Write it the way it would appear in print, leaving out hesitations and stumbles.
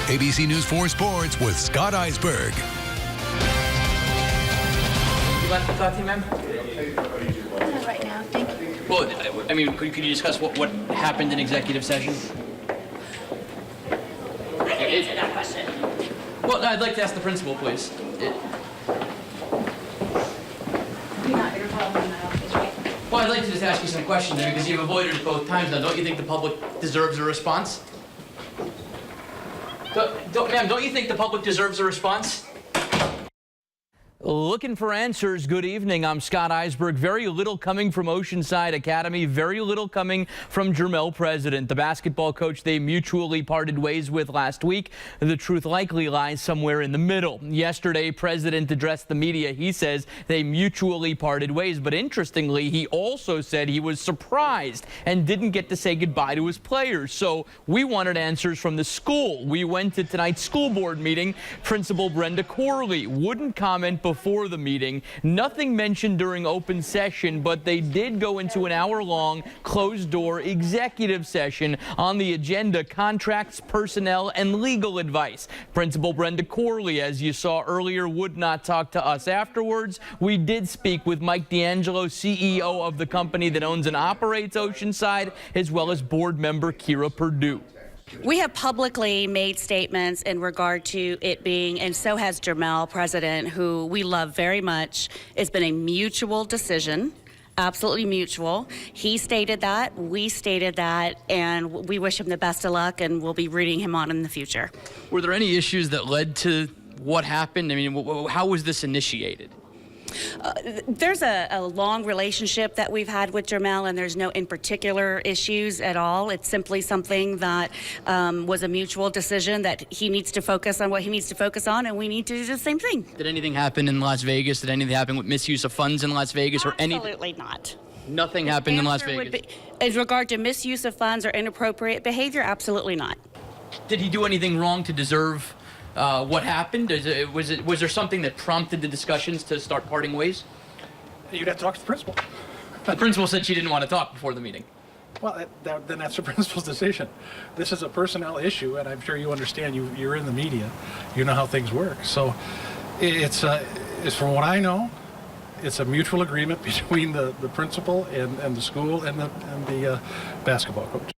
ABC News 4 Sports with Scott Eisberg. Would you like to talk to you, ma'am? Not right now, thank you. Well, I mean, could you discuss what happened in executive session? I can answer that question. Well, I'd like to ask the principal, please. Well, I'd like to just ask you some questions because you've avoided it both times now. Don't you think the public deserves a response? Ma'am, don't you think the public deserves a response? Looking for answers. Good evening. I'm Scott Eisberg. Very little coming from Oceanside Academy. Very little coming from Jermel President, the basketball coach they mutually parted ways with last week. The truth likely lies somewhere in the middle. Yesterday, President addressed the media. He says they mutually parted ways. But interestingly, he also said he was surprised and didn't get to say goodbye to his players. So we wanted answers from the school. We went to tonight's school board meeting. Principal Brenda Corley wouldn't comment before the meeting. Nothing mentioned during open session, but they did go into an hour-long closed-door executive session. On the agenda, contracts, personnel, and legal advice. Principal Brenda Corley, as you saw earlier, would not talk to us afterwards. We did speak with Mike D'Angelo, CEO of the company that owns and operates Oceanside, as well as board member Kira Perdue. We have publicly made statements in regard to it being, and so has Jermel, President, who we love very much. It's been a mutual decision, absolutely mutual. He stated that, we stated that, and we wish him the best of luck, and we'll be rooting him on in the future. Were there any issues that led to what happened? I mean, how was this initiated? There's a long relationship that we've had with Jermel, and there's no in particular issues at all. It's simply something that was a mutual decision that he needs to focus on what he needs to focus on, and we need to do the same thing. Did anything happen in Las Vegas? Did anything happen with misuse of funds in Las Vegas? Absolutely not. Nothing happened in Las Vegas? In regard to misuse of funds or inappropriate behavior, absolutely not. Did he do anything wrong to deserve what happened? Was there something that prompted the discussions to start parting ways? You'd have to talk to the principal. The principal said she didn't want to talk before the meeting. Well, then that's the principal's decision. This is a personnel issue, and I'm sure you understand. You're in the media. You know how things work. So it's from what I know, it's a mutual agreement between the principal and the school and the basketball coach.